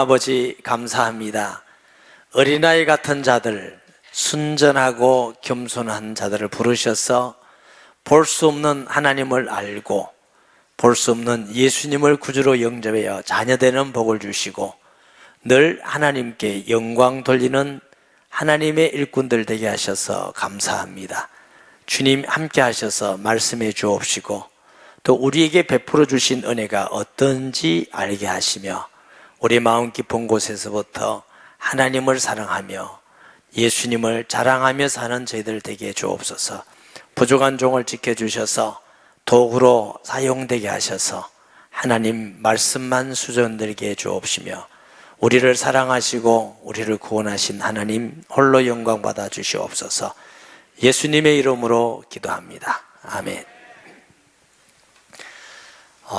아버지 감사합니다. 어린아이 같은 자들, 순전하고 겸손한 자들을 부르셔서 볼 수 없는 하나님을 알고 볼 수 없는 예수님을 구주로 영접하여 자녀되는 복을 주시고 늘 하나님께 영광 돌리는 하나님의 일꾼들 되게 하셔서 감사합니다. 주님 함께 하셔서 말씀해 주옵시고 또 우리에게 베풀어 주신 은혜가 어떤지 알게 하시며 우리 마음 깊은 곳에서부터 하나님을 사랑하며 예수님을 자랑하며 사는 저희들 되게 해 주옵소서. 부족한 종을 지켜주셔서 도구로 사용되게 하셔서 하나님 말씀만 수전들게 해 주옵시며 우리를 사랑하시고 우리를 구원하신 하나님 홀로 영광 받아 주시옵소서. 예수님의 이름으로 기도합니다. 아멘.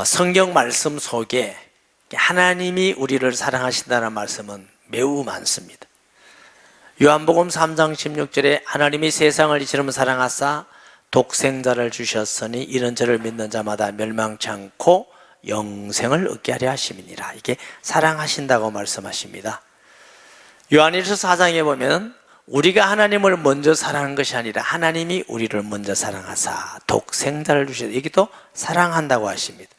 성경 말씀 속에 하나님이 우리를 사랑하신다는 말씀은 매우 많습니다. 요한복음 3장 16절에 하나님이 세상을 이처럼 사랑하사 독생자를 주셨으니 이런 저를 믿는 자마다 멸망치 않고 영생을 얻게 하려 하심이니라. 이게 사랑하신다고 말씀하십니다. 요한일서 4장에 보면 우리가 하나님을 먼저 사랑하는 것이 아니라 하나님이 우리를 먼저 사랑하사 독생자를 주셨다. 여기도 사랑한다고 하십니다.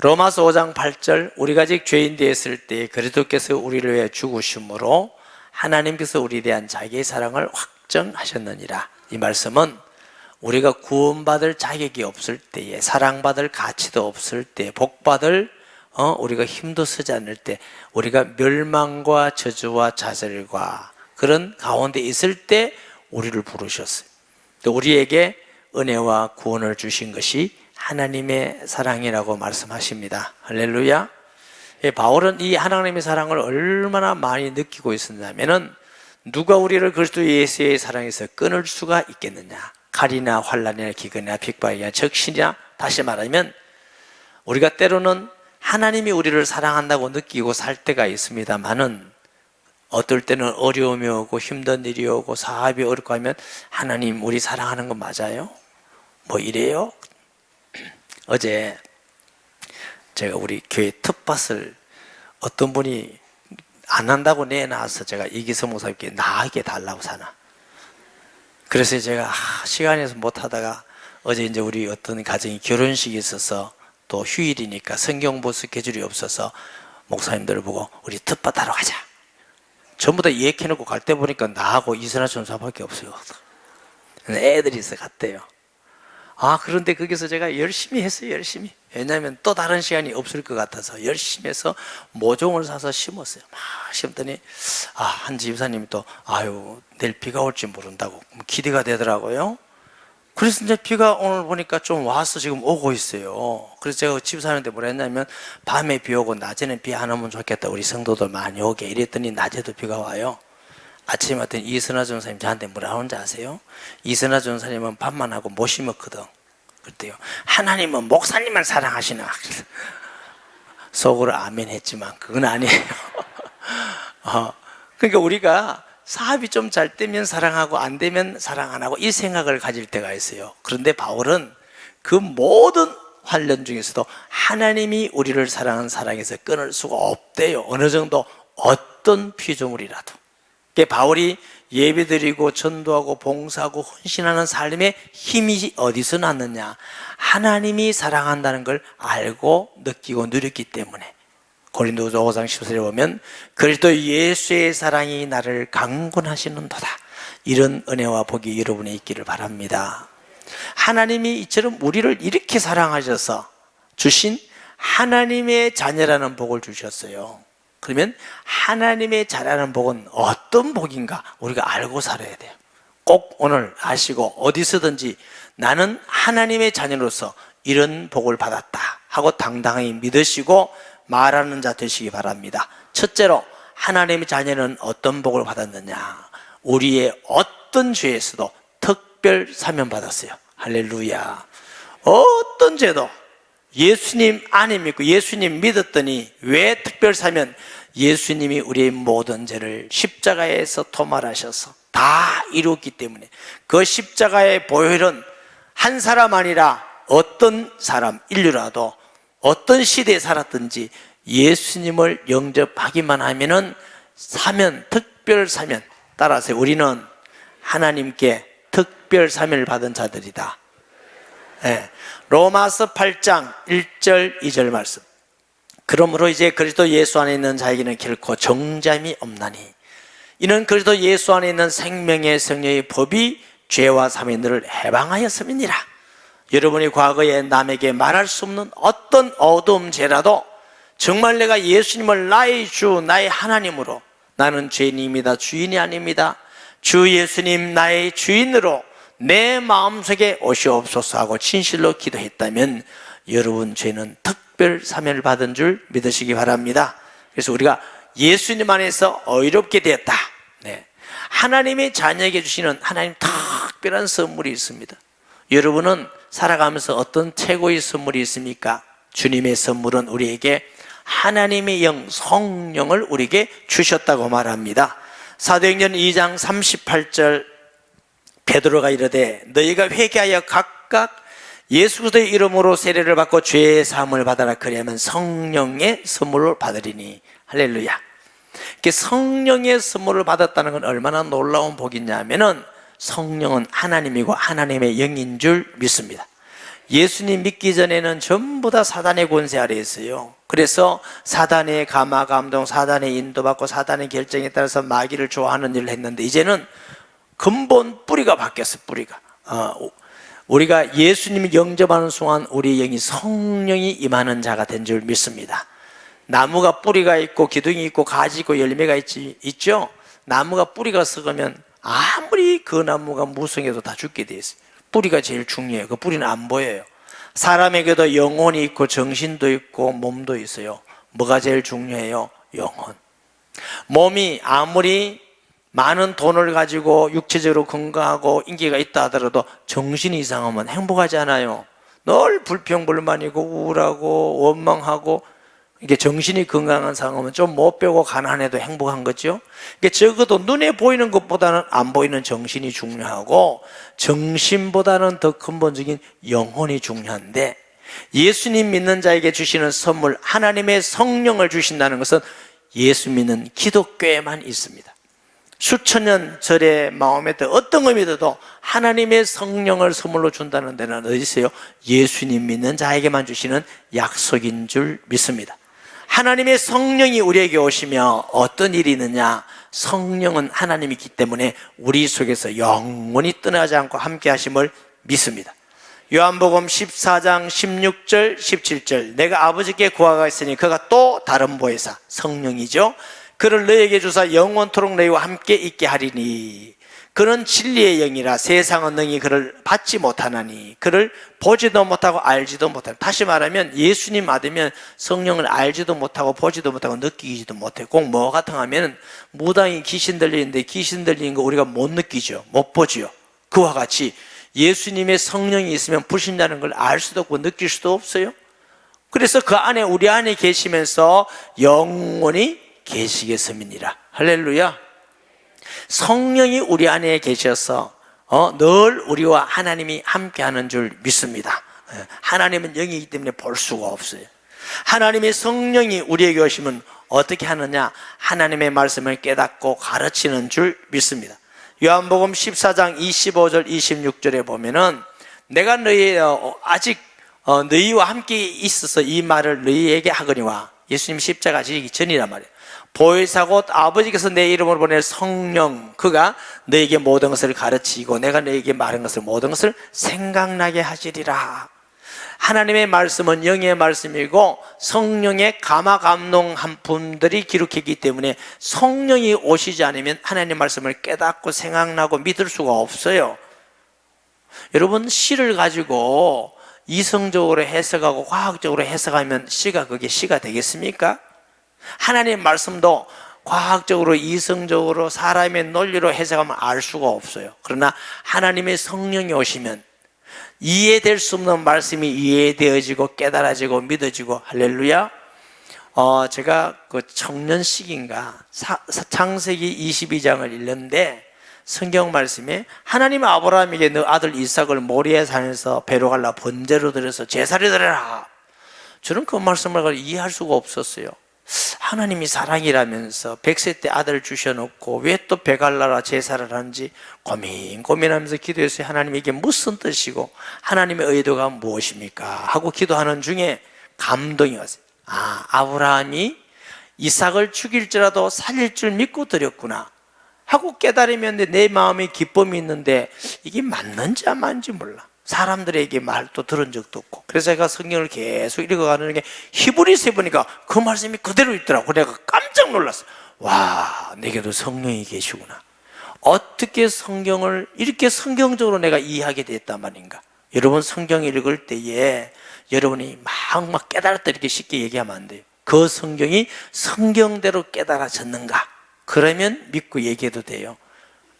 로마서 5장 8절 우리가 아직 죄인 되었을 때 그리스도께서 우리를 위해 죽으심으로 하나님께서 우리에 대한 자기의 사랑을 확정하셨느니라. 이 말씀은 우리가 구원받을 자격이 없을 때에 사랑받을 가치도 없을 때 복받을 우리가 힘도 쓰지 않을 때 우리가 멸망과 저주와 좌절과 그런 가운데 있을 때 우리를 부르셨어요. 또 우리에게 은혜와 구원을 주신 것이 하나님의 사랑이라고 말씀하십니다. 할렐루야. 바울은 이 하나님의 사랑을 얼마나 많이 느끼고 있었냐면은 누가 우리를 그리스도 예수의 사랑에서 끊을 수가 있겠느냐. 칼이나 환난이나 기근이나 핍박이나 적신이나 다시 말하면 우리가 때로는 하나님이 우리를 사랑한다고 느끼고 살 때가 있습니다만은 어떨 때는 어려움이 오고 힘든 일이 오고 사업이 어렵고 하면 하나님 우리 사랑하는 거 맞아요? 뭐 이래요? 어제 제가 우리 교회 텃밭을 어떤 분이 안 한다고 내놔서 제가 이기성 목사님께 나에게 달라고 사나. 그래서 제가 시간에서 못 하다가 어제 이제 우리 어떤 가정이 결혼식이 있어서 또 휴일이니까 성경보 스케줄이 없어서 목사님들을 보고 우리 텃밭 하러 가자. 전부 다 예약해놓고 갈 때 보니까 나하고 이선아 전사밖에 없어요. 애들이 있어 갔대요. 그런데 거기서 제가 열심히 했어요. 열심히. 왜냐하면 또 다른 시간이 없을 것 같아서 열심히 해서 모종을 사서 심었어요. 막 심었더니 한 집사님이 또 내일 비가 올지 모른다고 기대가 되더라고요. 그래서 이제 비가 오늘 보니까 좀 와서 지금 오고 있어요. 그래서 제가 집사님한테 뭐라 했냐면 밤에 비 오고 낮에는 비 안 오면 좋겠다. 우리 성도들 많이 오게 이랬더니 낮에도 비가 와요. 아침에 왔더니 이선아 전사님 저한테 뭐라 하는지 아세요? 이선아 전사님은 밥만 하고 못 심었거든. 그랬대요. 하나님은 목사님만 사랑하시나? 속으로 아멘 했지만 그건 아니에요. 그러니까 우리가 사업이 좀 잘 되면 사랑하고 안 되면 사랑 안 하고 이 생각을 가질 때가 있어요. 그런데 바울은 그 모든 환련 중에서도 하나님이 우리를 사랑하는 사랑에서 끊을 수가 없대요. 어느 정도 어떤 피조물이라도. 바울이 예배드리고 전도하고 봉사하고 헌신하는 삶의 힘이 어디서 났느냐? 하나님이 사랑한다는 걸 알고 느끼고 누렸기 때문에. 고린도후서 5장 10절에 보면 그리스도 예수의 사랑이 나를 강권하시는도다. 이런 은혜와 복이 여러분에 있기를 바랍니다. 하나님이 이처럼 우리를 이렇게 사랑하셔서 주신 하나님의 자녀라는 복을 주셨어요. 그러면 하나님의 자녀라는 복은 어떤 복인가 우리가 알고 살아야 돼요. 꼭 오늘 아시고 어디서든지 나는 하나님의 자녀로서 이런 복을 받았다 하고 당당히 믿으시고 말하는 자 되시기 바랍니다. 첫째로 하나님의 자녀는 어떤 복을 받았느냐? 우리의 어떤 죄에서도 특별 사면 받았어요. 할렐루야. 어떤 죄도 예수님 안 믿고 예수님 믿었더니 왜 특별 사면? 예수님이 우리의 모든 죄를 십자가에서 토말하셔서 다 이루었기 때문에 그 십자가의 보혈은 한 사람 아니라 어떤 사람 인류라도 어떤 시대에 살았든지 예수님을 영접하기만 하면은 사면, 특별 사면, 따라서 우리는 하나님께 특별 사면을 받은 자들이다. 네. 로마서 8장 1절 2절 말씀. 그러므로 이제 그리스도 예수 안에 있는 자에게는 결코 정죄함이 없나니 이는 그리스도 예수 안에 있는 생명의 성령의 법이 죄와 사망의 너를 해방하였음이니라. 여러분이 과거에 남에게 말할 수 없는 어떤 어두움 죄라도 정말 내가 예수님을 나의 주, 나의 하나님으로, 나는 죄인입니다, 주인이 아닙니다, 주 예수님 나의 주인으로 내 마음속에 오시옵소서 하고 진실로 기도했다면 여러분 죄는 특별 사면을 받은 줄 믿으시기 바랍니다. 그래서 우리가 예수님 안에서 의롭게 되었다. 네. 하나님의 자녀에게 주시는 하나님 특별한 선물이 있습니다. 여러분은 살아가면서 어떤 최고의 선물이 있습니까? 주님의 선물은 우리에게 하나님의 영, 성령을 우리에게 주셨다고 말합니다. 사도행전 2장 38절 베드로가 이르되 너희가 회개하여 각각 예수 그리스도의 이름으로 세례를 받고 죄의 사함을 받아라. 그리하면 성령의 선물을 받으리니. 할렐루야. 성령의 선물을 받았다는 건 얼마나 놀라운 복이냐면은 성령은 하나님이고 하나님의 영인 줄 믿습니다. 예수님 믿기 전에는 전부 다 사단의 권세 아래에 있어요. 그래서 사단의 감화 감동, 사단의 인도받고 사단의 결정에 따라서 마귀를 좋아하는 일을 했는데 이제는 근본 뿌리가 바뀌었어요. 뿌리가. 우리가 예수님을 영접하는 순간 우리 영이 성령이 임하는 자가 된 줄 믿습니다. 나무가 뿌리가 있고 기둥이 있고 가지 있고 열매가 있죠. 나무가 뿌리가 썩으면 아무리 그 나무가 무성해도 다 죽게 돼 있어요. 뿌리가 제일 중요해요. 그 뿌리는 안 보여요. 사람에게도 영혼이 있고 정신도 있고 몸도 있어요. 뭐가 제일 중요해요? 영혼. 몸이 아무리 많은 돈을 가지고 육체적으로 건강하고 인기가 있다 하더라도 정신이 이상하면 행복하지 않아요. 늘 불평불만이고 우울하고 원망하고, 이게 정신이 건강한 상황은 좀 못 빼고 가난해도 행복한 거죠. 이게 적어도 눈에 보이는 것보다는 안 보이는 정신이 중요하고 정신보다는 더 근본적인 영혼이 중요한데, 예수님 믿는 자에게 주시는 선물 하나님의 성령을 주신다는 것은 예수 믿는 기독교에만 있습니다. 수천 년 절의 마음에 어떤 의미도 하나님의 성령을 선물로 준다는 데는 어디 있어요? 예수님 믿는 자에게만 주시는 약속인 줄 믿습니다. 하나님의 성령이 우리에게 오시며 어떤 일이 있느냐? 성령은 하나님이기 때문에 우리 속에서 영원히 떠나지 않고 함께 하심을 믿습니다. 요한복음 14장 16절 17절 내가 아버지께 구하가 있으니 그가 또 다른 보혜사 성령이죠. 그를 너에게 주사 영원토록 너희와 함께 있게 하리니 그는 진리의 영이라 세상은 능히 그를 받지 못하나니 그를 보지도 못하고 알지도 못하고. 다시 말하면 예수님 받으면 성령을 알지도 못하고 보지도 못하고 느끼지도 못해요. 꼭 뭐 같은 하면 무당이 귀신 들리는데 귀신 들리는 거 우리가 못 느끼죠, 못 보죠. 그와 같이 예수님의 성령이 있으면 불신자는 걸 알 수도 없고 느낄 수도 없어요. 그래서 그 안에 우리 안에 계시면서 영원히 계시겠음이니라. 할렐루야. 성령이 우리 안에 계셔서 늘 우리와 하나님이 함께하는 줄 믿습니다. 하나님은 영이기 때문에 볼 수가 없어요. 하나님의 성령이 우리에게 오시면 어떻게 하느냐? 하나님의 말씀을 깨닫고 가르치는 줄 믿습니다. 요한복음 14장 25절 26절에 보면은 내가 아직 너희와 함께 있어서 이 말을 너희에게 하거니와, 예수님 십자가 지기 전이란 말이에요. 보혜사 곧 아버지께서 내 이름으로 보낼 성령, 그가 너에게 모든 것을 가르치고 내가 너에게 말한 것을 모든 것을 생각나게 하시리라. 하나님의 말씀은 영의 말씀이고 성령의 감화 감동한 분들이 기록했기 때문에 성령이 오시지 않으면 하나님의 말씀을 깨닫고 생각나고 믿을 수가 없어요. 여러분, 시를 가지고 이성적으로 해석하고 과학적으로 해석하면 시가 그게 시가 되겠습니까? 하나님의 말씀도 과학적으로 이성적으로 사람의 논리로 해석하면 알 수가 없어요. 그러나 하나님의 성령이 오시면 이해될 수 없는 말씀이 이해되어지고 깨달아지고 믿어지고. 할렐루야. 제가 그 청년 시기인가 창세기 22장을 읽는데 성경 말씀에 하나님 아브라함에게 너 아들 이삭을 모리아 산에서 배로 갈라 번제로 드려서 제사를 드려라. 저는 그 말씀을 이해할 수가 없었어요. 하나님이 사랑이라면서 100세 때 아들을 주셔놓고 왜 또 베갈라라 제사를 하는지 고민하면서 기도했어요. 하나님 이게 무슨 뜻이고 하나님의 의도가 무엇입니까? 하고 기도하는 중에 감동이 왔어요. 아브라함이 이삭을 죽일지라도 살릴 줄 믿고 드렸구나 하고 깨달으면 내 마음에 기쁨이 있는데 이게 맞는지 안 맞는지 몰라. 사람들에게 말도 들은 적도 없고. 그래서 제가 성경을 계속 읽어가는 게 히브리서에 보니까 그 말씀이 그대로 있더라고. 내가 깜짝 놀랐어요. 와, 내게도 성령이 계시구나. 어떻게 성경을 이렇게 성경적으로 내가 이해하게 됐단 말인가. 여러분 성경 읽을 때에 여러분이 막 깨달았다 이렇게 쉽게 얘기하면 안 돼요. 그 성경이 성경대로 깨달아졌는가? 그러면 믿고 얘기해도 돼요.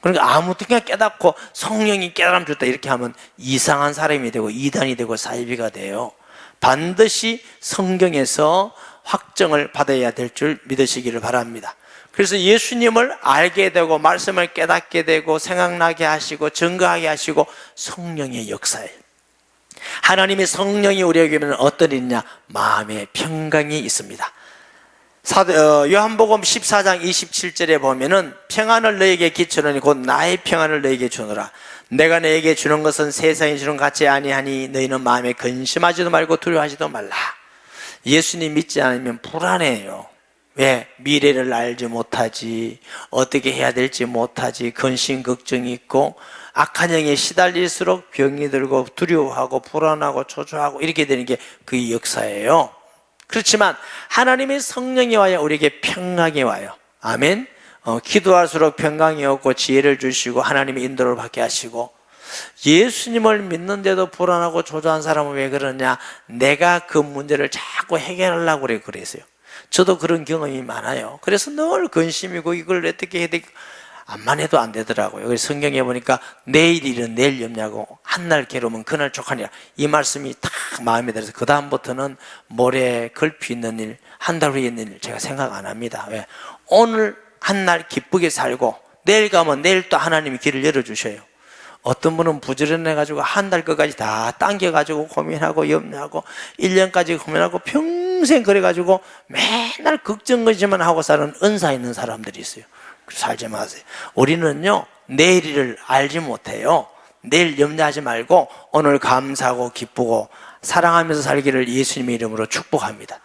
그러니까 아무튼 깨닫고 성령이 깨달음 줬다 이렇게 하면 이상한 사람이 되고 이단이 되고 사이비가 돼요. 반드시 성경에서 확정을 받아야 될 줄 믿으시기를 바랍니다. 그래서 예수님을 알게 되고 말씀을 깨닫게 되고 생각나게 하시고 증거하게 하시고 성령의 역사예요. 하나님의 성령이 우리에게는 어떤 일이냐? 마음의 평강이 있습니다. 요한복음 14장 27절에 보면은 평안을 너에게 끼치노니 곧 나의 평안을 너에게 주노라. 내가 너에게 주는 것은 세상이 주는 같이 아니하니 너희는 마음에 근심하지도 말고 두려워하지도 말라. 예수님 믿지 않으면 불안해요. 왜? 미래를 알지 못하지, 어떻게 해야 될지 못하지, 근심 걱정이 있고 악한 영에 시달릴수록 병이 들고 두려워하고 불안하고 초조하고 이렇게 되는 게 그 역사예요. 그렇지만 하나님의 성령이 와야 우리에게 평강이 와요. 아멘. 기도할수록 평강이 없고 지혜를 주시고 하나님의 인도를 받게 하시고. 예수님을 믿는데도 불안하고 초조한 사람은 왜 그러냐? 내가 그 문제를 자꾸 해결하려고 그랬어요. 저도 그런 경험이 많아요. 그래서 늘 근심이고 이걸 어떻게 해야 될까? 암만 해도 안 되더라고요. 그래서 성경에 보니까 내일 일은 내일 염려하고 한날 괴로우면 그날 족하니라. 이 말씀이 딱 마음에 들어서 그 다음부터는 모레 걸피 있는 일, 한 달 후에 있는 일 제가 생각 안 합니다. 왜? 오늘 한날 기쁘게 살고 내일 가면 내일 또 하나님이 길을 열어주셔요. 어떤 분은 부지런해가지고 한 달 것까지 다 당겨가지고 고민하고 염려하고 1년까지 고민하고 평생 그래가지고 맨날 걱정거리만 하고 사는 은사 있는 사람들이 있어요. 살지 마세요. 우리는요 내일을 알지 못해요. 내일 염려하지 말고 오늘 감사하고 기쁘고 사랑하면서 살기를 예수님의 이름으로 축복합니다.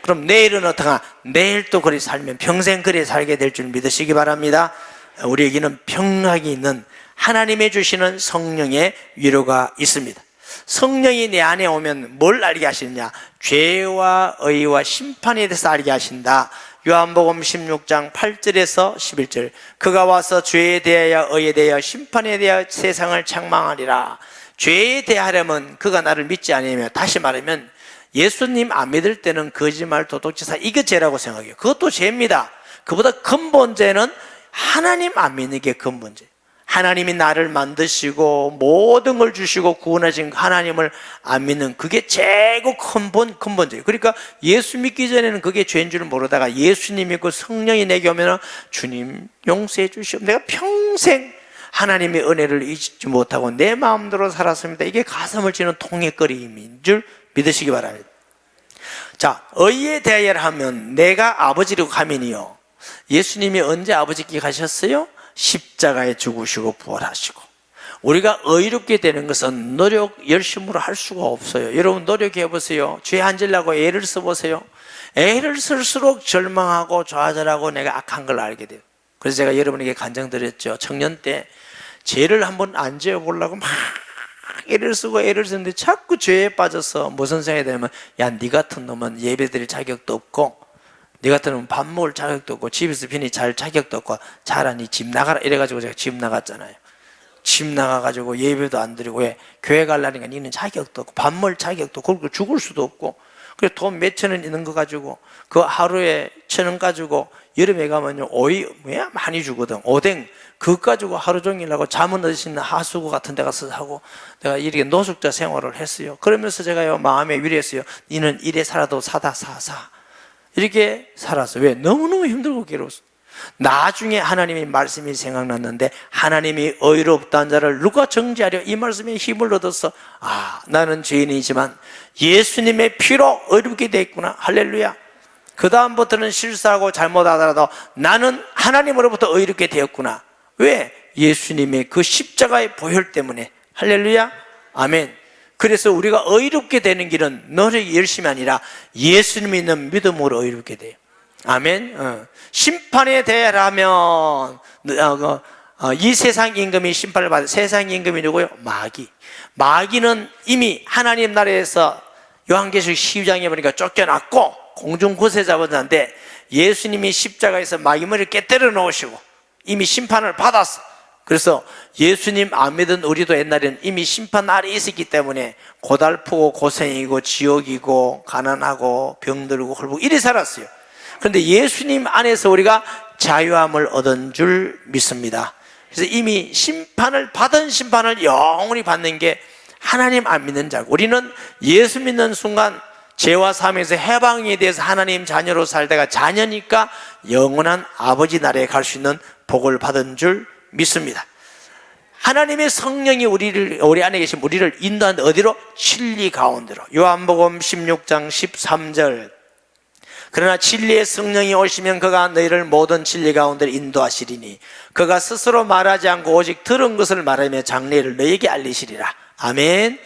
그럼 내일은 어떡하나? 내일 또 그리 살면 평생 그리 살게 될 줄 믿으시기 바랍니다. 우리에게는 평강이 있는 하나님의 주시는 성령의 위로가 있습니다. 성령이 내 안에 오면 뭘 알게 하시느냐? 죄와 의와 심판에 대해서 알게 하신다. 요한복음 16장 8절에서 11절. 그가 와서 죄에 대하여 의에 대하여 심판에 대하여 세상을 책망하리라. 죄에 대하려면 그가 나를 믿지 않으며, 다시 말하면 예수님 안 믿을 때는 거짓말, 도둑질사, 이게 죄라고 생각해요. 그것도 죄입니다. 그보다 근본 죄는 하나님 안 믿는 게 근본죄. 하나님이 나를 만드시고 모든 걸 주시고 구원하신 하나님을 안 믿는 그게 최고 근본죄예요. 그러니까 예수 믿기 전에는 그게 죄인 줄 모르다가 예수님 믿고 성령이 내게 오면 주님 용서해 주시오. 내가 평생 하나님의 은혜를 잊지 못하고 내 마음대로 살았습니다. 이게 가슴을 치는 통해거림인 줄 믿으시기 바랍니다. 자, 의에 대하여 하면 내가 아버지로 가면이요. 예수님이 언제 아버지께 가셨어요? 십자가에 죽으시고 부활하시고. 우리가 의롭게 되는 것은 노력 열심으로 할 수가 없어요. 여러분 노력해 보세요. 죄 안 지려고 애를 써보세요. 애를 쓸수록 절망하고 좌절하고 내가 악한 걸 알게 돼요. 그래서 제가 여러분에게 간증드렸죠. 청년 때 죄를 한번 안 지어보려고 막 애를 쓰고 애를 쓰는데 자꾸 죄에 빠져서 무슨 생각이 되냐면, 야, 네 같은 놈은 예배드릴 자격도 없고 네 같은 놈은 밥 먹을 자격도 없고 집에서 편히 잘 자격도 없고 잘하니 집 나가라 이래가지고 제가 집 나갔잖아요. 집 나가가지고 예배도 안 드리고, 왜? 교회 가려니까 니는 자격도 없고 밥 먹을 자격도 없고 그리고 죽을 수도 없고, 그래서 돈 몇천 원 있는 거 가지고 그 하루에 1,000원 가지고 여름에 가면요 오이 뭐야 많이 주거든. 오뎅 그거 가지고 하루 종일 하고 잠은 얻을 수 있는 하수구 같은 데 가서 하고 내가 이렇게 노숙자 생활을 했어요. 그러면서 제가요 마음에 위로했어요. 니는 이래 살아도 사다 사 이렇게 살았어. 왜? 너무너무 힘들고 괴로웠어. 나중에 하나님의 말씀이 생각났는데 하나님이 의롭다는 자를 누가 정죄하려, 이 말씀에 힘을 얻어서 나는 죄인이지만 예수님의 피로 의롭게 되었구나. 할렐루야. 그 다음부터는 실수하고 잘못하더라도 나는 하나님으로부터 의롭게 되었구나. 왜? 예수님의 그 십자가의 보혈 때문에. 할렐루야. 아멘. 그래서 우리가 의롭게 되는 길은 너의 열심이 아니라 예수님이 있는 믿음으로 의롭게 돼요. 아멘. 심판에 대하면 이 세상 임금이 심판을 받은, 세상 임금이 누구요? 마귀는 이미 하나님 나라에서 요한계시록 12장에 보니까 쫓겨났고 공중 곳에 잡은 자인데, 예수님이 십자가에서 마귀 머리를 깨뜨려 놓으시고 이미 심판을 받았어. 그래서 예수님 안 믿은 우리도 옛날에는 이미 심판 아래 있었기 때문에 고달프고 고생이고 지옥이고 가난하고 병들고 헐고 이리 살았어요. 그런데 예수님 안에서 우리가 자유함을 얻은 줄 믿습니다. 그래서 이미 심판을 받은 심판을 영원히 받는 게 하나님 안 믿는 자고, 우리는 예수 믿는 순간 죄와 사함에서 해방이 돼서 하나님 자녀로 살다가 자녀니까 영원한 아버지 나라에 갈 수 있는 복을 받은 줄 믿습니다. 하나님의 성령이 우리 안에 계신 우리를 인도하는데 어디로? 진리 가운데로. 요한복음 16장 13절. 그러나 진리의 성령이 오시면 그가 너희를 모든 진리 가운데로 인도하시리니 그가 스스로 말하지 않고 오직 들은 것을 말하며 장래를 너희에게 알리시리라. 아멘.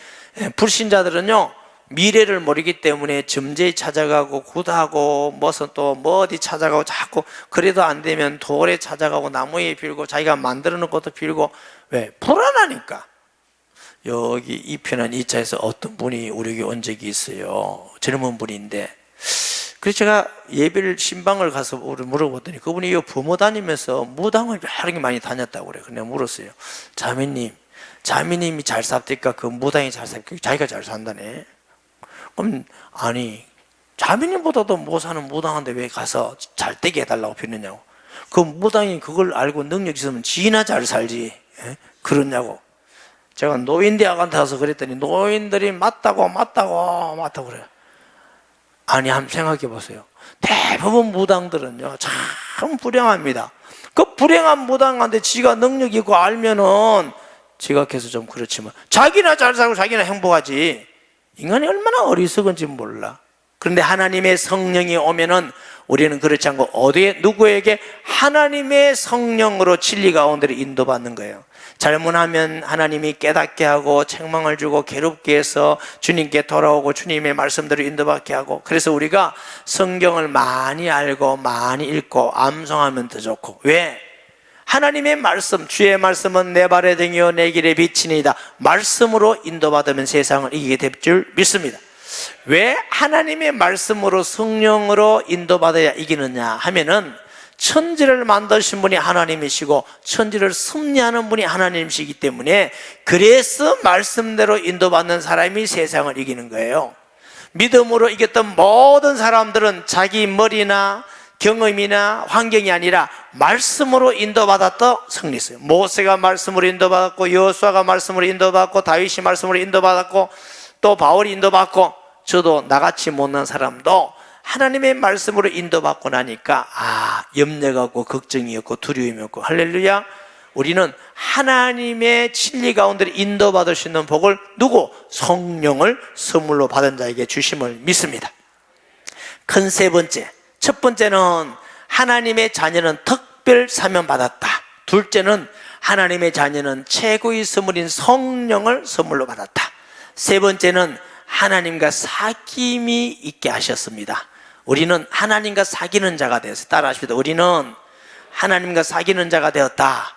불신자들은요, 미래를 모르기 때문에 점쟁이 찾아가고 굿하고 무슨 또 뭐 어디 찾아가고 자꾸 그래도 안 되면 돌에 찾아가고 나무에 빌고 자기가 만들어 놓은 것도 빌고. 왜? 불안하니까. 여기 이 편한 이 차에서 어떤 분이 우리에게 온 적이 있어요. 젊은 분인데, 그래서 제가 예배를 신방을 가서 물어봤더니 그분이 이 부모 다니면서 무당을 여러 개 많이 다녔다고 그래요. 내가 물었어요. 자매님이 잘 삽니까? 그 무당이 잘 삽니까? 자기가 잘 산다네. 그럼 아니, 자매님보다도 못 사는 무당한테 왜 가서 잘 되게 해달라고 빌느냐고. 그 무당이 그걸 알고 능력이 있으면 지나 잘 살지. 예? 그러냐고. 제가 노인대학원에 가서 그랬더니 노인들이 맞다고 그래요. 아니, 한번 생각해 보세요. 대부분 무당들은요 참 불행합니다. 그 불행한 무당한테 지가 능력이 있고 알면은 지각해서 좀 그렇지만 자기나 잘 살고 자기나 행복하지. 인간이 얼마나 어리석은지 몰라. 그런데 하나님의 성령이 오면은 우리는 그렇지 않고 어디에, 누구에게? 하나님의 성령으로 진리 가운데로 인도받는 거예요. 잘못하면 하나님이 깨닫게 하고 책망을 주고 괴롭게 해서 주님께 돌아오고 주님의 말씀대로 인도받게 하고. 그래서 우리가 성경을 많이 알고 많이 읽고 암송하면 더 좋고. 왜? 하나님의 말씀, 주의 말씀은 내 발의 등이요 내 길의 빛이니이다. 말씀으로 인도받으면 세상을 이기게 될 줄 믿습니다. 왜 하나님의 말씀으로 성령으로 인도받아야 이기느냐 하면은, 천지를 만드신 분이 하나님이시고 천지를 섭리하는 분이 하나님이시기 때문에, 그래서 말씀대로 인도받는 사람이 세상을 이기는 거예요. 믿음으로 이겼던 모든 사람들은 자기 머리나 경험이나 환경이 아니라 말씀으로 인도받았다 승리했어요. 모세가 말씀으로 인도받았고, 여호수아가 말씀으로 인도받았고, 다윗이 말씀으로 인도받았고, 또 바울이 인도받고, 저도 나같이 못난 사람도 하나님의 말씀으로 인도받고 나니까 염려가 없고 걱정이 없고 두려움이 없고. 할렐루야. 우리는 하나님의 진리 가운데 인도받을 수 있는 복을 누구? 성령을 선물로 받은 자에게 주심을 믿습니다. 큰 세 번째, 첫 번째는 하나님의 자녀는 특별 사명 받았다. 둘째는 하나님의 자녀는 최고의 선물인 성령을 선물로 받았다. 세 번째는 하나님과 사귐이 있게 하셨습니다. 우리는 하나님과 사귀는 자가 되었어요. 따라하십시다. 우리는 하나님과 사귀는 자가 되었다.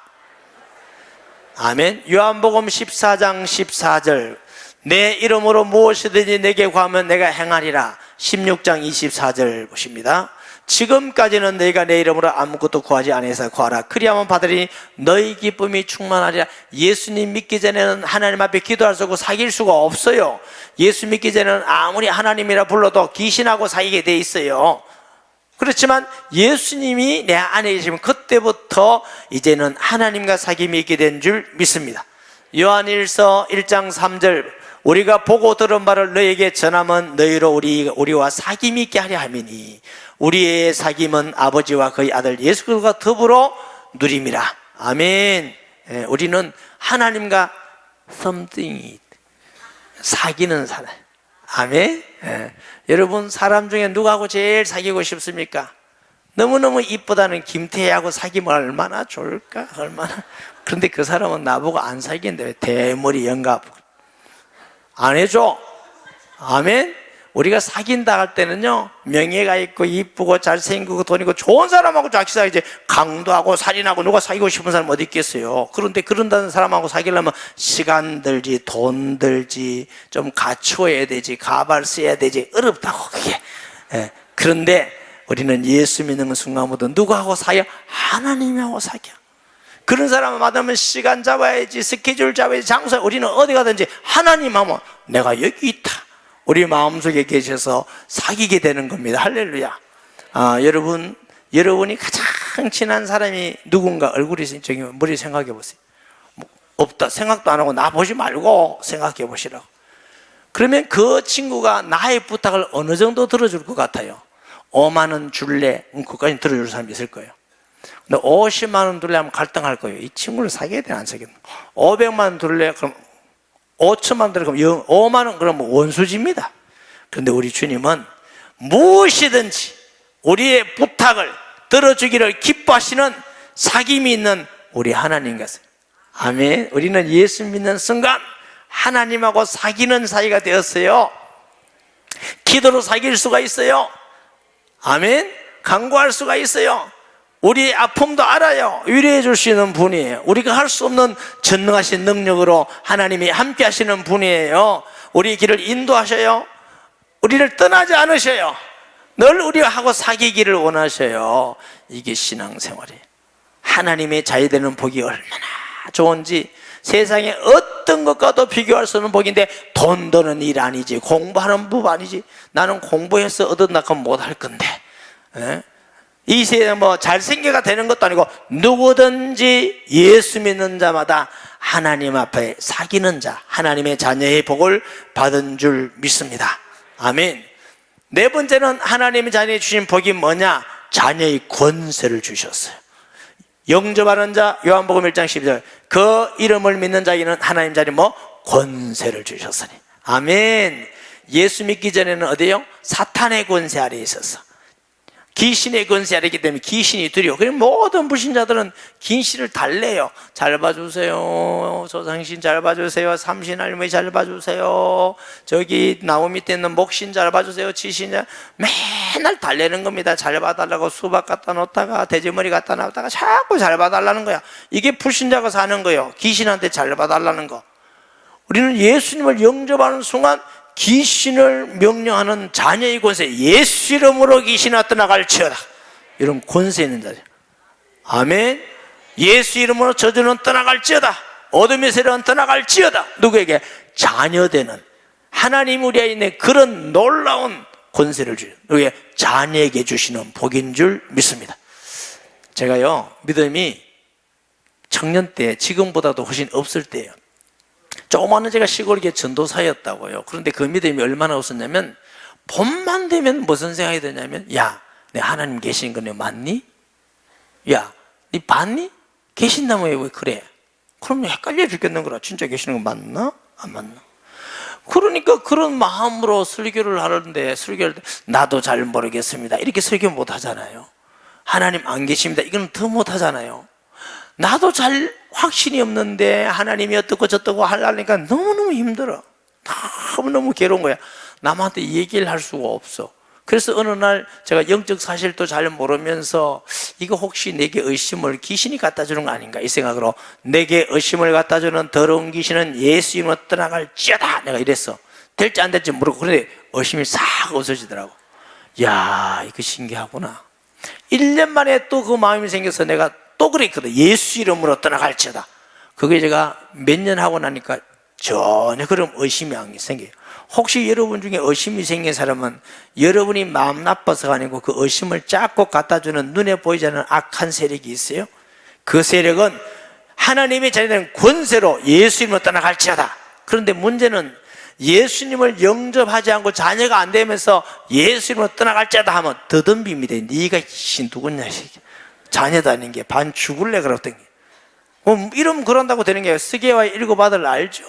아멘. 요한복음 14장 14절. 내 이름으로 무엇이든지 내게 구하면 내가 행하리라. 16장 24절 보십니다. 지금까지는 너희가 내 이름으로 아무것도 구하지 아니해서 구하라. 그리하면 받으리니 너희 기쁨이 충만하리라. 예수님 믿기 전에는 하나님 앞에 기도할 수 없고 사귈 수가 없어요. 예수 믿기 전에는 아무리 하나님이라 불러도 귀신하고 사귀게 돼 있어요. 그렇지만 예수님이 내 안에 계시면 그때부터 이제는 하나님과 사귐이 있게 된 줄 믿습니다. 요한일서 1장 3절. 우리가 보고 들은 바를 너희에게 전하면 너희로 우리와 사귐이 있게 하려 함이니 우리의 사귐은 아버지와 그의 아들 예수 그리스도가 더불어 누림이라. 아멘. 우리는 하나님과 something 사귀는 사람. 아멘. 여러분, 사람 중에 누구하고 제일 사귀고 싶습니까? 너무너무 이쁘다는 김태희하고 사귀면 얼마나 좋을까? 얼마나. 그런데 그 사람은 나보고 안 사귀는데 왜 대머리 영갑 안 해줘? 아멘. 우리가 사귄다 할 때는요, 명예가 있고 이쁘고 잘생기고 돈 있고 좋은 사람하고 같이 사귀지. 강도하고 살인하고 누가 사귀고 싶은 사람 어디 있겠어요? 그런데 그런다는 사람하고 사귀려면 시간 들지, 돈 들지, 좀 갖추어야 되지, 가발 써야 되지. 어렵다고 그게. 그런데 우리는 예수 믿는 순간부터 누구하고 사귀어? 하나님하고 사귀어. 그런 사람을 만나면 시간 잡아야지, 스케줄 잡아야지, 장소. 우리는 어디 가든지 하나님 하면 내가 여기 있다, 우리 마음속에 계셔서 사귀게 되는 겁니다. 할렐루야. 여러분이 가장 친한 사람이 누군가 얼굴이 저기 머리 생각해 보세요. 없다 생각도 안 하고 나 보지 말고 생각해 보시라고. 그러면 그 친구가 나의 부탁을 어느 정도 들어줄 것 같아요? 5만 원 줄래? 그까지 들어줄 사람이 있을 거예요. 근데 50만 원 줄래 하면 갈등할 거예요. 이 친구를 사귀어야 되나 안 사귀어야 되나? 500만 원 줄래? 그럼 5천만 원 들어 그럼 5만 원 그러면 원수지입니다. 그런데 우리 주님은 무엇이든지 우리의 부탁을 들어주기를 기뻐하시는 사귐이 있는 우리 하나님 같습니다. 아멘. 우리는 예수 믿는 순간 하나님하고 사귀는 사이가 되었어요. 기도로 사귈 수가 있어요. 아멘. 간구할 수가 있어요. 우리의 아픔도 알아요. 위로해 줄 수 있는 분이에요. 우리가 할 수 없는 전능하신 능력으로 하나님이 함께 하시는 분이에요. 우리의 길을 인도하셔요. 우리를 떠나지 않으셔요. 늘 우리하고 사귀기를 원하셔요. 이게 신앙생활이에요. 하나님의 자유되는 복이 얼마나 좋은지 세상에 어떤 것과도 비교할 수 없는 복인데, 돈 드는 일 아니지, 공부하는 법 아니지. 나는 공부해서 얻었나 그럼 못할 건데, 이 세상에 뭐 잘생겨가 되는 것도 아니고 누구든지 예수 믿는 자마다 하나님 앞에 사귀는 자, 하나님의 자녀의 복을 받은 줄 믿습니다. 아멘. 네 번째는 하나님의 자녀에 주신 복이 뭐냐? 자녀의 권세를 주셨어요. 영접하는 자, 요한복음 1장 12절, 그 이름을 믿는 자에게는 하나님 자녀 권세를 주셨으니. 아멘. 예수 믿기 전에는 어디요? 사탄의 권세 아래에 있었어. 귀신의 권세 아래이기 때문에 귀신이 두려워. 그럼 모든 불신자들은 귀신을 달래요. 잘 봐주세요, 조상신 잘 봐주세요, 삼신 할머니 잘 봐주세요, 저기 나무 밑에 있는 목신 잘 봐주세요, 지신 맨날 달래는 겁니다. 잘 봐달라고 수박 갖다 놓다가 돼지머리 갖다 놨다가 자꾸 잘 봐달라는 거야. 이게 불신자가 사는 거예요. 귀신한테 잘 봐달라는 거. 우리는 예수님을 영접하는 순간 귀신을 명령하는 자녀의 권세, 예수 이름으로 귀신아 떠나갈지어다, 이런 권세 있는 자죠. 아멘. 예수 이름으로 저주는 떠나갈지어다, 어둠의 세력은 떠나갈지어다. 누구에게? 자녀되는, 하나님 우리 안에 있는 그런 놀라운 권세를 주죠. 누구에게? 자녀에게 주시는 복인 줄 믿습니다. 제가요, 믿음이 청년 때, 지금보다도 훨씬 없을 때예요. 조그마한 제가 시골에 전도사였다고요. 그런데 그 믿음이 얼마나 없었냐면, 봄만 되면 무슨 생각이 드냐면, 야, 내 하나님 계신 거 너 맞니? 야, 니 봤니? 계신다면 왜 그래? 그럼 헷갈려 죽겠는 거라. 진짜 계시는 거 맞나? 안 맞나? 그러니까 그런 마음으로 설교를 하는데, 설교할 때 나도 잘 모르겠습니다, 이렇게 설교 못 하잖아요. 하나님 안 계십니다, 이건 더 못 하잖아요. 나도 잘 확신이 없는데 하나님이 어떻고 저떻고 하려니까 너무너무 힘들어. 너무너무 괴로운 거야. 남한테 얘기를 할 수가 없어. 그래서 어느 날 제가 영적 사실도 잘 모르면서, 이거 혹시 내게 의심을 귀신이 갖다 주는 거 아닌가 이 생각으로, 내게 의심을 갖다 주는 더러운 귀신은 예수 이름으로 떠나갈지어다, 내가 이랬어. 될지 안 될지 모르고. 그런데 의심이 싹 없어지더라고. 야, 이거 신기하구나. 1년 만에 또 그 마음이 생겨서 내가 또 그랬거든. 예수 이름으로 떠나갈지어다. 그게 제가 몇 년 하고 나니까 전혀 그런 의심이 안 생겨요. 혹시 여러분 중에 의심이 생긴 사람은 여러분이 마음 나빠서가 아니고 그 의심을 쫙 갖다주는 눈에 보이지 않는 악한 세력이 있어요. 그 세력은 하나님의 자녀된 권세로 예수 이름으로 떠나갈지어다. 그런데 문제는 예수님을 영접하지 않고 자녀가 안 되면서 예수님으로 떠나갈지다 하면 더듬입니다. 네가 누구냐, 자녀도 아닌 게 반 죽을래 그러더니 이러면 그런다고 되는 게 스게와 일곱 아들 알죠?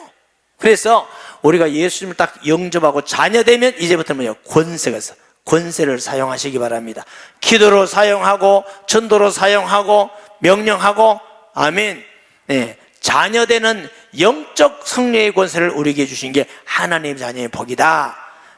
그래서 우리가 예수님을 딱 영접하고 자녀 되면 이제부터는 권세가 있어. 권세를 사용하시기 바랍니다. 기도로 사용하고 전도로 사용하고 명령하고 아멘. 네, 자녀되는 영적 성령의 권세를 우리에게 주신 게 하나님 자녀의 복이다.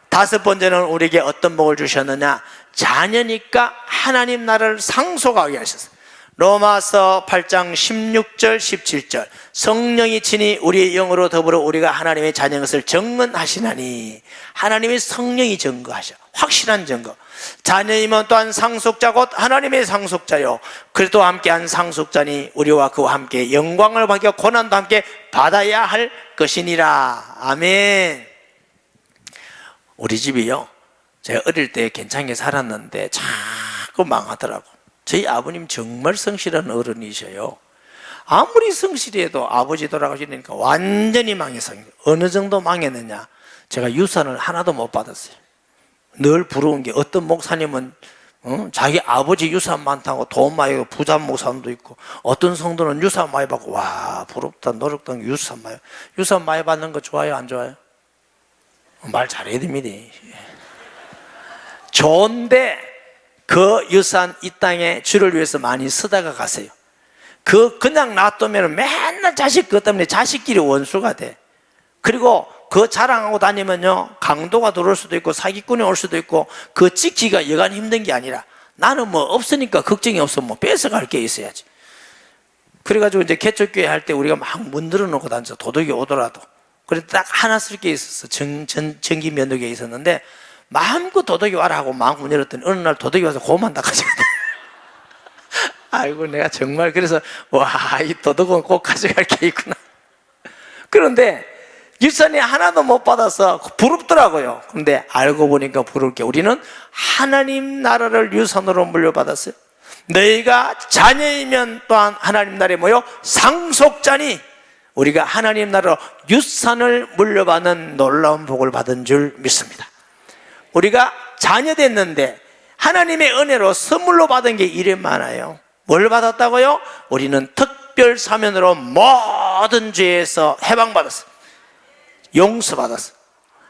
다섯 번째는 우리에게 어떤 복을 주셨느냐? 자녀니까 하나님 나라를 상속하게 하셨어요. 로마서 8장 16절 17절 성령이 친히 우리의 영으로 더불어 우리가 하나님의 자녀인 것을 증언하시나니, 하나님의 성령이 증거하셔. 확실한 증거. 자녀이면 또한 상속자 곧 하나님의 상속자요 그리스도와 함께한 상속자니 우리와 그와 함께 영광을 받고 고난도 함께 받아야 할 것이니라. 아멘. 우리 집이요, 제가 어릴 때 괜찮게 살았는데 자꾸 망하더라고. 저희 아버님 정말 성실한 어른이셔요. 아무리 성실해도 아버지 돌아가시니까 완전히 망했어요. 어느 정도 망했느냐? 제가 유산을 하나도 못 받았어요. 늘 부러운 게 어떤 목사님은 자기 아버지 유산 많다고 돈 많이 받고 부자 목사님도 있고, 어떤 성도는 유산 많이 받고 와 부럽다 노력당 유산 많이 받는 거 좋아요 안 좋아요? 말 잘해야 됩니다. 좋은데 그 유산 이 땅에 주를 위해서 많이 쓰다가 가세요. 그냥 놔두면 맨날 자식 그것 때문에 자식끼리 원수가 돼. 그리고 그 자랑하고 다니면요 강도가 들어올 수도 있고 사기꾼이 올 수도 있고, 그 지키기가 여간 힘든 게 아니라 나는 뭐 없으니까 걱정이 없어, 뭐 뺏어갈 게 있어야지. 그래가지고 이제 개척교회 할 때 우리가 막 문들어 놓고 다녔어. 도둑이 오더라도. 그래도 딱 하나 쓸 게 있었어. 전기 면도기에 있었는데 마음껏 도둑이 와라 하고 막 문 열었더니 어느 날 도둑이 와서 고만 다 가져갔다. 아이고 내가 정말 그래서 와 이 도둑은 꼭 가져갈 게 있구나. 그런데 유산이 하나도 못 받아서 부럽더라고요. 그런데 알고 보니까 부러울 게, 우리는 하나님 나라를 유산으로 물려받았어요. 너희가 자녀이면 또한 하나님 나라에 뭐요? 상속자니, 우리가 하나님 나라로 유산을 물려받는 놀라운 복을 받은 줄 믿습니다. 우리가 자녀 됐는데 하나님의 은혜로 선물로 받은 게 이래 많아요. 뭘 받았다고요? 우리는 특별 사면으로 모든 죄에서 해방받았어요. 용서받았어요.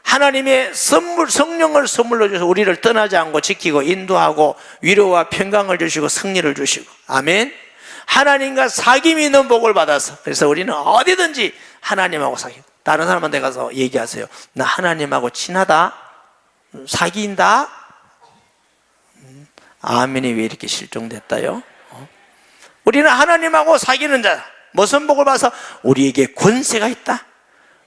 하나님의 선물, 성령을 선물로 주셔서 우리를 떠나지 않고 지키고 인도하고 위로와 평강을 주시고 승리를 주시고, 아멘. 하나님과 사귐이 있는 복을 받아서, 그래서 우리는 어디든지 하나님하고 사귀고, 다른 사람한테 가서 얘기하세요. 나 하나님하고 친하다, 사귄다. 아멘이 왜 이렇게 실종됐다요? 우리는 하나님하고 사귀는 자. 무슨 복을 받아서? 우리에게 권세가 있다.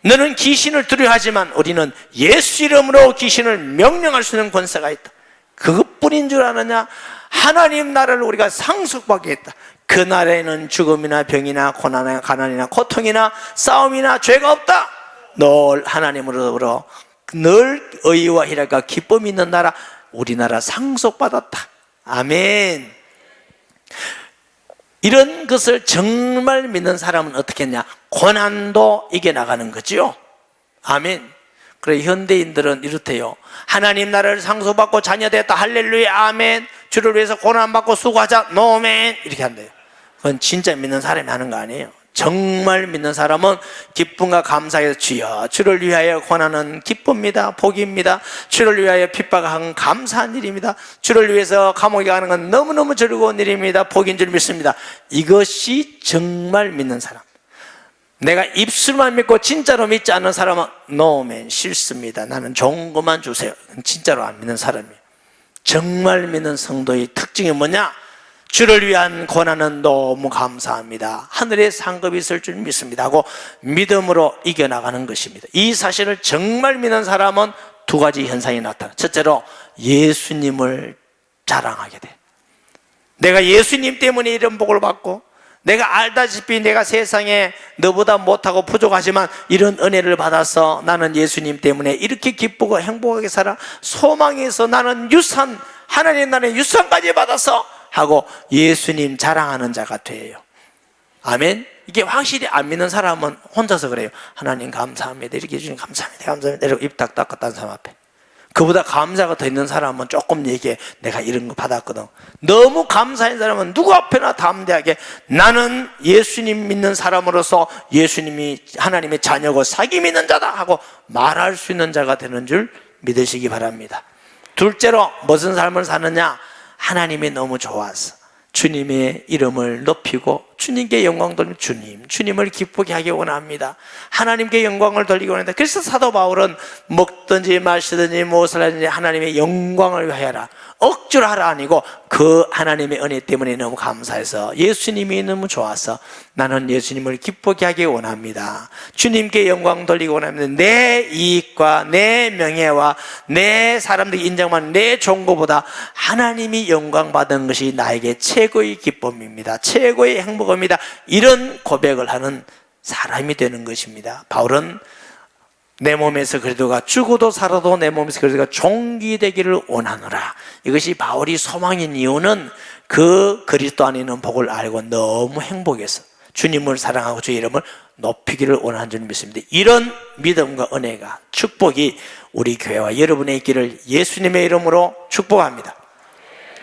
너는 귀신을 두려워하지만 우리는 예수 이름으로 귀신을 명령할 수 있는 권세가 있다. 그것뿐인 줄 아느냐? 하나님 나라를 우리가 상속받게 했다. 그 나라에는 죽음이나 병이나 고난이나 가난이나 고통이나 싸움이나 죄가 없다. 늘 하나님으로 늘 의와 희락과 기쁨이 있는 나라, 우리나라 상속받았다. 아멘. 이런 것을 정말 믿는 사람은 어떻게 했냐? 고난도 이겨나가는 거죠. 아멘. 그래 현대인들은 이렇대요. 하나님 나라를 상속받고 자녀됐다. 할렐루야 아멘. 주를 위해서 고난받고 수고하자. 노멘. 이렇게 한대요. 그건 진짜 믿는 사람이 하는 거 아니에요. 정말 믿는 사람은 기쁨과 감사해서 주여 주를 위하여 고난은 기쁨입니다. 복입니다. 주를 위하여 핍박한 감사한 일입니다. 주를 위해서 감옥에 가는 건 너무너무 즐거운 일입니다. 복인 줄 믿습니다. 이것이 정말 믿는 사람. 내가 입술만 믿고 진짜로 믿지 않는 사람은 노맨 싫습니다. 나는 좋은 것만 주세요. 진짜로 안 믿는 사람이에요. 정말 믿는 성도의 특징이 뭐냐? 주를 위한 고난은 너무 감사합니다. 하늘에 상급이 있을 줄 믿습니다 하고 믿음으로 이겨나가는 것입니다. 이 사실을 정말 믿는 사람은 두 가지 현상이 나타나. 첫째로 예수님을 자랑하게 돼. 내가 예수님 때문에 이런 복을 받고, 내가 알다시피 내가 세상에 너보다 못하고 부족하지만 이런 은혜를 받아서 나는 예수님 때문에 이렇게 기쁘고 행복하게 살아, 소망에서 나는 유산, 하나님 나라의 유산까지 받아서 하고 예수님 자랑하는 자가 돼요. 아멘. 이게 확실히 안 믿는 사람은 혼자서 그래요. 하나님 감사합니다. 이렇게 해주님 감사합니다. 감사합니다. 이러고 입 딱 닦고 딴 사람 앞에. 그보다 감사가 더 있는 사람은 조금 얘기해. 내가 이런 거 받았거든. 너무 감사한 사람은 누구 앞에나 담대하게 나는 예수님 믿는 사람으로서 예수님이 하나님의 자녀고 사기 믿는 자다 하고 말할 수 있는 자가 되는 줄 믿으시기 바랍니다. 둘째로 무슨 삶을 사느냐? 하나님이 너무 좋아서 주님의 이름을 높이고 주님께 영광 돌리며 주님을 기쁘게 하기 원합니다. 하나님께 영광을 돌리기 원합니다. 그래서 사도 바울은 먹든지 마시든지 무엇을 하든지 하나님의 영광을 위하여라. 억지로 하라 아니고 그 하나님의 은혜 때문에 너무 감사해서 예수님이 너무 좋아서 나는 예수님을 기쁘게 하기 원합니다. 주님께 영광 돌리기 원합니다. 내 이익과 내 명예와 내 사람들이 인정하는 내 종고보다 하나님이 영광 받은 것이 나에게 최고의 기쁨입니다. 최고의 행복입니다. 이런 고백을 하는 사람이 되는 것입니다. 바울은 내 몸에서 그리스도가 죽어도 살아도 내 몸에서 그리스도가 존귀되기를 원하노라. 이것이 바울이 소망인 이유는 그 그리스도 안에 있는 복을 알고 너무 행복해서 주님을 사랑하고 주의 이름을 높이기를 원하는 줄 믿습니다. 이런 믿음과 은혜가 축복이 우리 교회와 여러분의 있기를 예수님의 이름으로 축복합니다.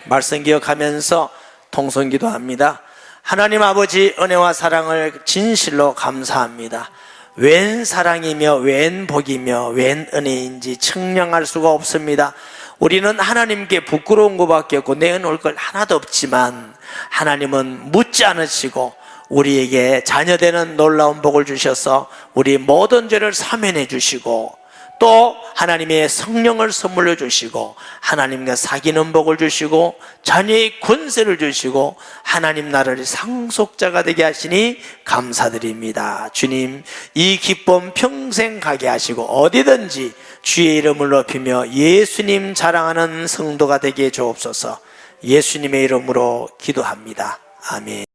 말씀 기억하면서 통성기도합니다. 하나님 아버지 은혜와 사랑을 진실로 감사합니다. 웬 사랑이며 웬 복이며 웬 은혜인지 측량할 수가 없습니다. 우리는 하나님께 부끄러운 것밖에 없고 내어놓을 걸 하나도 없지만 하나님은 묻지 않으시고 우리에게 자녀되는 놀라운 복을 주셔서 우리 모든 죄를 사면해 주시고 또 하나님의 성령을 선물로 주시고 하나님과 사귀는 복을 주시고 자녀의 권세를 주시고 하나님 나라의 상속자가 되게 하시니 감사드립니다. 주님, 이 기쁨 평생 가게 하시고 어디든지 주의 이름을 높이며 예수님 자랑하는 성도가 되게 주옵소서. 예수님의 이름으로 기도합니다. 아멘.